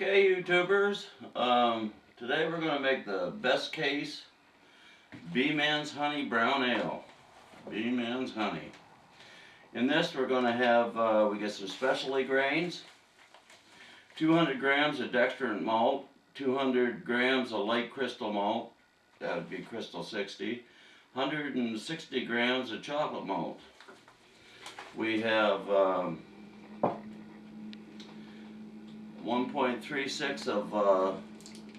Okay, YouTubers, today we're going to make the best case B-Man's Honey Brown Ale. B-Man's Honey. In this we're going to have, we get some specialty grains, 200 grams of dextrose malt, 200 grams of light crystal malt, that would be crystal 60, 160 grams of chocolate malt. We have 1.36 of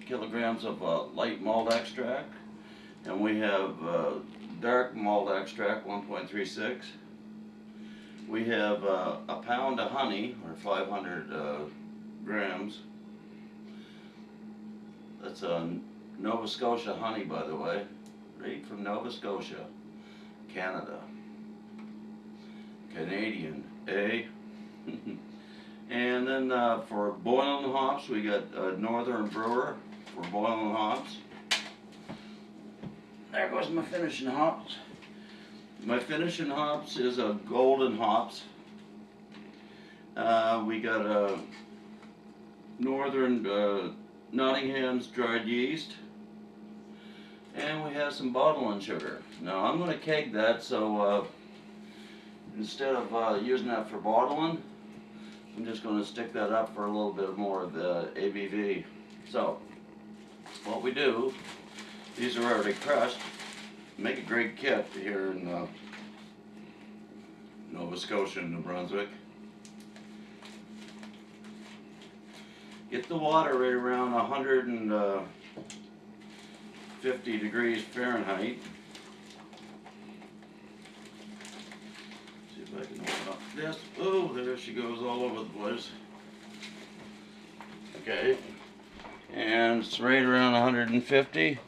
kilograms of light malt extract, and we have dark malt extract, 1.36. We have a pound of honey, or 500 grams. That's Nova Scotia honey, by the way, right from Nova Scotia, Canada. Canadian, eh? And then for boiling hops, we got Northern Brewer for boiling hops. There goes my finishing hops. My finishing hops is a golden hops. We got Northern Nottingham's dried yeast. And we have some bottling sugar. Now I'm going to keg that, so instead of using that for bottling, I'm just going to stick that up for a little bit more of the ABV. So, what we do, these are already crushed, make a great kit here in Nova Scotia and New Brunswick. Get the water right around 150 degrees Fahrenheit. See if I can open up this. Oh, there she goes all over the place. Okay, and it's right around 150.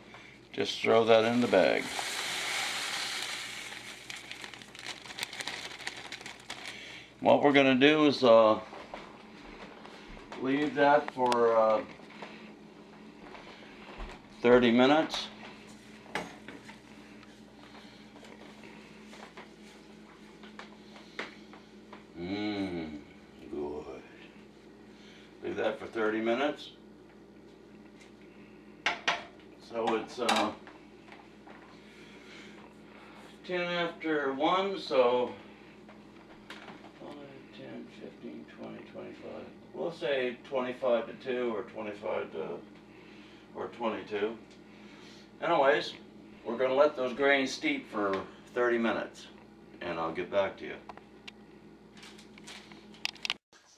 Just throw that in the bag. What we're going to do is leave that for 30 minutes. Good. Leave that for 30 minutes. So it's 10 after 1, so 5, 10, 15, 20, 25. We'll say 25 to 2 or 25 to or 22. Anyways, we're going to let those grains steep for 30 minutes and I'll get back to you.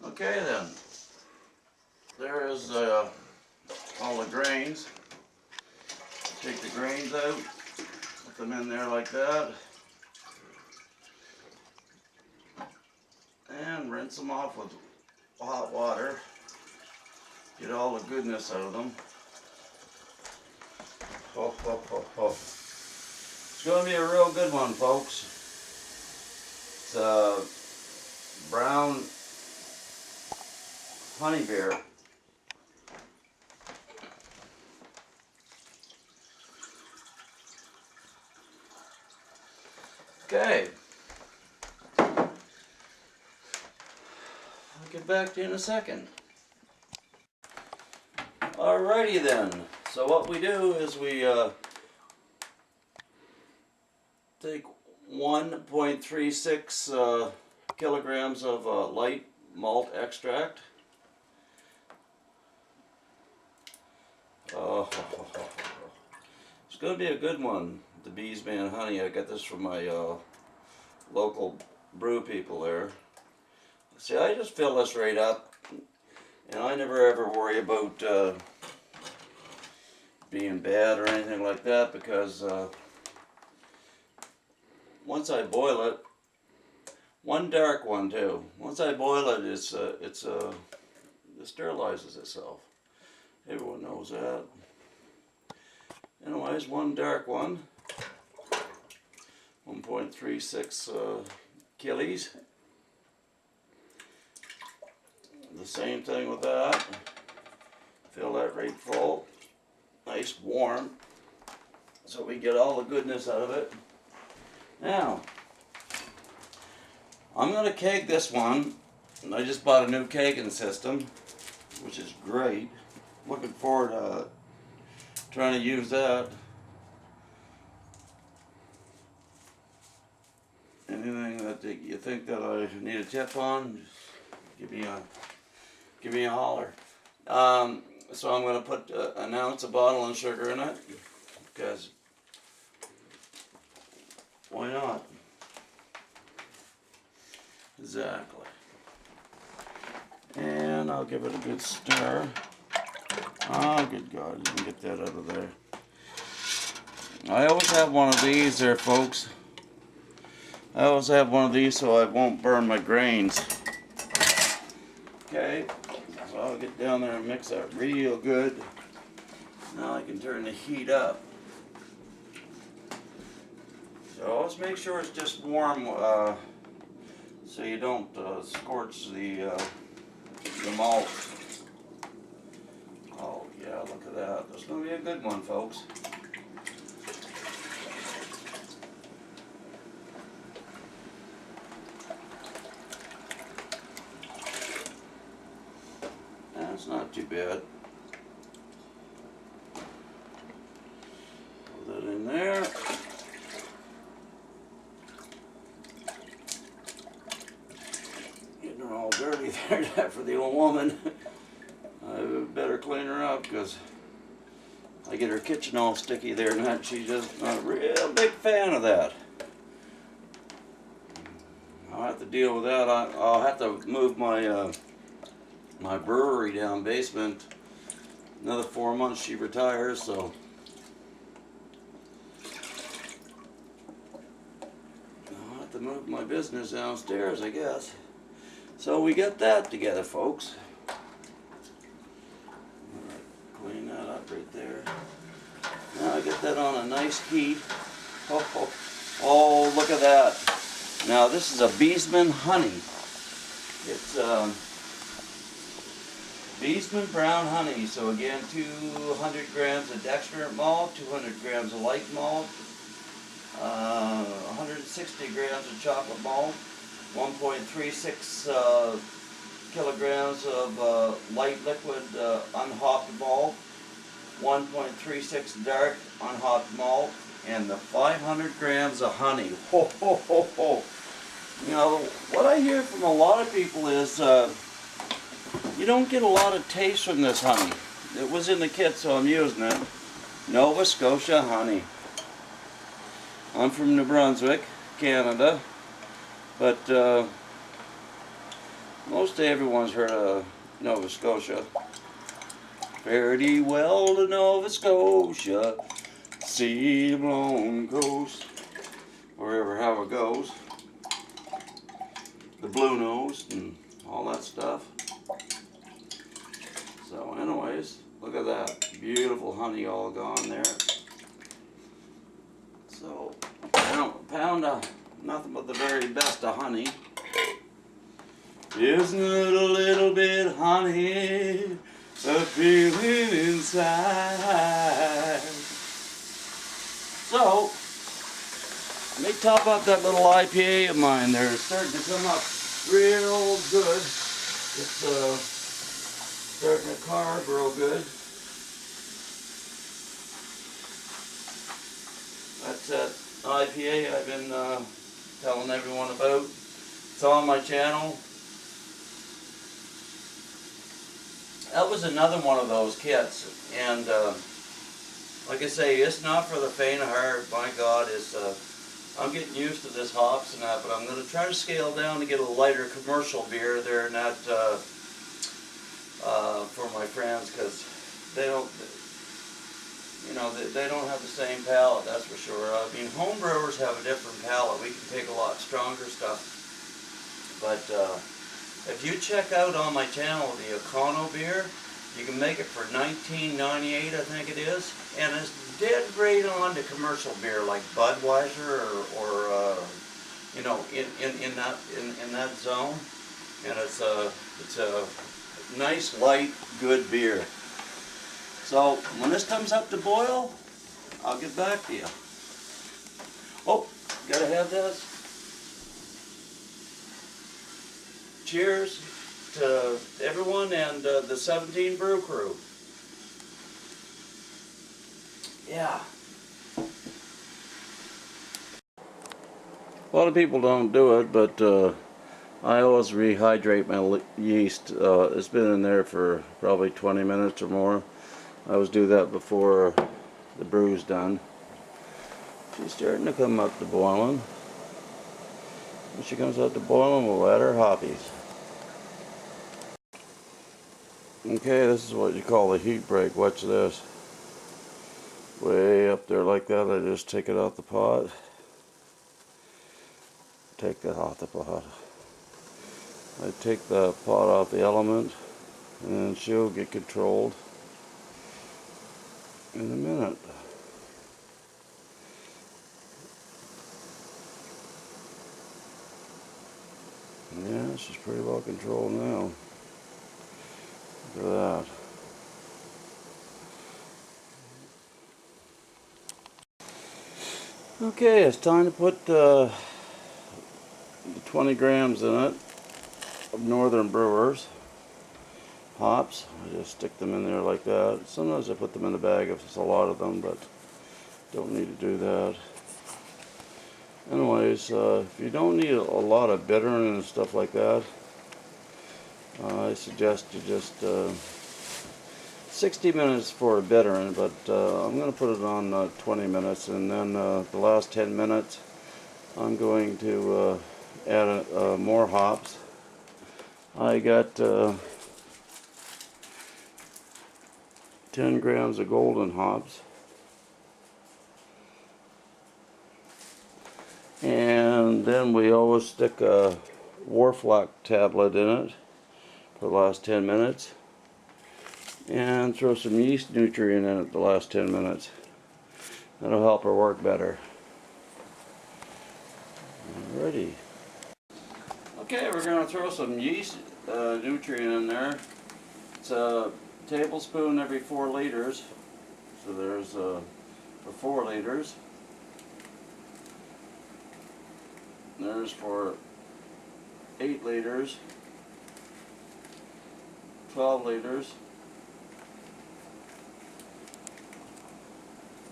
Okay then, there is all the grains. Take the grains out, put them in there like that, and rinse them off with hot water. Get all the goodness out of them. Ho, ho, ho, ho. It's going to be a real good one, folks. It's brown honey beer. Okay. I'll get back to you in a second. Alrighty then. So what we do is we take 1.36 kilograms of light malt extract. It's going to be a good one, the B-Man's Honey. I got this from my local brew people there. See, I just fill this right up, and I never ever worry about being bad or anything like that, because once I boil it, one dark one too, once I boil it, it sterilizes itself. Everyone knows that. Anyways, one dark one, 1.36 killies. The same thing with that. Fill that right full. Nice warm, so we get all the goodness out of it. Now, I'm going to keg this one. I just bought a new kegging system. which is great. Looking forward to trying to use that. Anything that you think that I need a tip on, just give me a holler. So I'm going to put an ounce of bottling sugar in it, because why not? Exactly. And I'll give it a good stir. Oh, good God, you can get that out of there. I always have one of these there, folks. I always have one of these so I won't burn my grains. Okay, so I'll get down there and mix that real good. Now I can turn the heat up. So always make sure it's just warm, so you don't scorch the malt. Oh yeah, look at that. That's going to be a good one, folks. That's not too bad. Put that in there. Getting her all dirty there for the old woman. I better clean her up, because I get her kitchen all sticky there and that. She's just not a real big fan of that. I'll have to deal with that. I'll have to move my my brewery down basement. Another 4 months she retires, so I'll have to move my business downstairs, I guess. So we got that together, folks. Clean that up right there. Now I get that on a nice heat. Oh, look at that. Now this is a Beesman honey. It's Beesman brown honey. So again, 200 grams of dextrose malt, 200 grams of light malt, 160 grams of chocolate malt, 1.36 kilograms of light liquid unhopped malt, 1.36 dark unhopped malt, and the 500 grams of honey. Ho, ho, ho, ho. You know, what I hear from a lot of people is you don't get a lot of taste from this honey. It was in the kit, so I'm using it. Nova Scotia honey. I'm from New Brunswick, Canada, but most everyone's heard of Nova Scotia. Fare thee well to Nova Scotia, sea blown coast, wherever how it goes. The blue nose and all that stuff. So anyways, look at that. Beautiful honey all gone there. So a pound of nothing but the very best of honey. Isn't it a little bit honey appealing inside? So let me top up that little IPA of mine there. It's starting to come up real good. It's starting to carb real good. That's that IPA I've been telling everyone about. It's on my channel. That was another one of those kits, and like I say, it's not for the faint of heart. My God, it's I'm getting used to this hops and that, but I'm going to try to scale down to get a lighter commercial beer there, and that for my friends, because they don't, you know, they don't have the same palate, that's for sure. I mean, home brewers have a different palate. We can take a lot stronger stuff, but if you check out on my channel the Econo beer, you can make it for $19.98, I think it is, and it's dead right on to commercial beer like Budweiser or you know, in that zone, and it's a nice light good beer. So when this comes up to boil, I'll get back to you. Oh, gotta have this. Cheers to everyone and the 17 Brew Crew. Yeah. A lot of people don't do it, but I always rehydrate my yeast. It's been in there for probably 20 minutes or more. I always do that before the brew's done. She's starting to come up to boiling. When she comes up to boiling, we'll add our hoppies. Okay, this is what you call the heat break. Watch this. Way up there like that, I just take it out the pot. Take that off the pot. I take the pot off the element, and then she'll get controlled in a minute. Yeah, she's pretty well controlled now. Look at that. Okay, it's time to put 20 grams in it of Northern Brewers hops. I just stick them in there like that. Sometimes I put them in the bag if it's a lot of them, but don't need to do that. Anyways, if you don't need a lot of bittering and stuff like that, I suggest you just 60 minutes for a bittering, but I'm going to put it on 20 minutes, and then the last 10 minutes I'm going to add more hops. I got 10 grams of golden hops, and then we always stick a Warflock tablet in it for the last 10 minutes and throw some yeast nutrient in it the last 10 minutes. That'll help her work better. Alrighty. Okay, we're going to throw some yeast nutrient in there. It's a tablespoon every 4 liters. So there's for 4 liters. There's for 8 liters. 12 liters.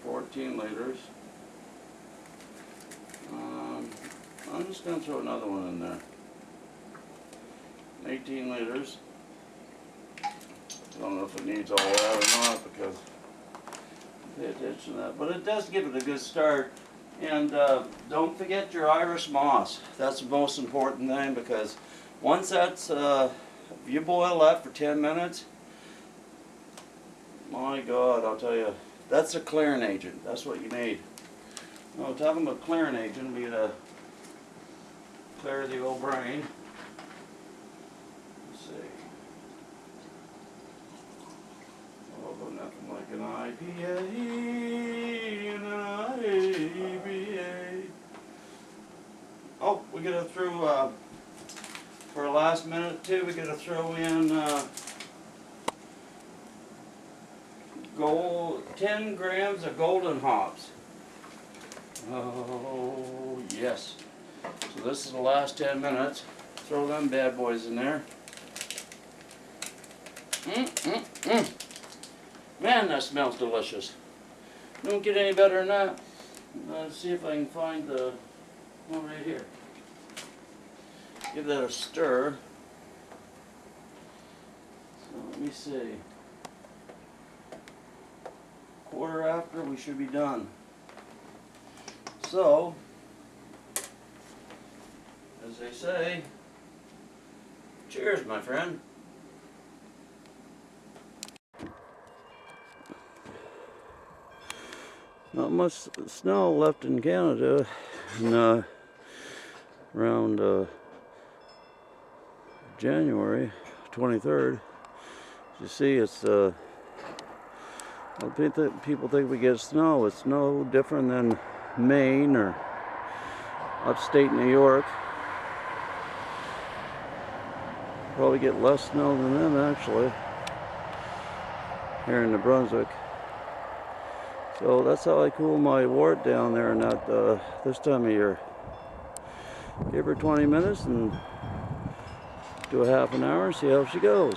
14 liters. I'm just going to throw another one in there. 18 liters. I don't know if it needs all that or not, because pay attention to that. But it does give it a good start. And don't forget your Irish moss. That's the most important thing, because once that's, if you boil that for 10 minutes, my God, I'll tell you, that's a clearing agent. That's what you need. Well, talking about clearing agent, we gotta clear the old brain. Let's see. Oh, but nothing like an IPA and an IPA. Oh, we gotta throw, for the last minute too, we gotta throw in 10 grams of golden hops. Oh, yes. So this is the last 10 minutes. Throw them bad boys in there. Man, that smells delicious. Don't get any better than that. Let's see if I can find the one right here. Give that a stir. So let me see. Quarter after, we should be done. So, as they say, cheers, my friend. Not much snow left in Canada in, around January 23rd. As you see, it's people think we get snow. It's no different than Maine or upstate New York. Probably get less snow than them, actually, here in New Brunswick. So that's how I cool my wort down there, not this time of year. Give her 20 minutes and to a half an hour and see how she goes.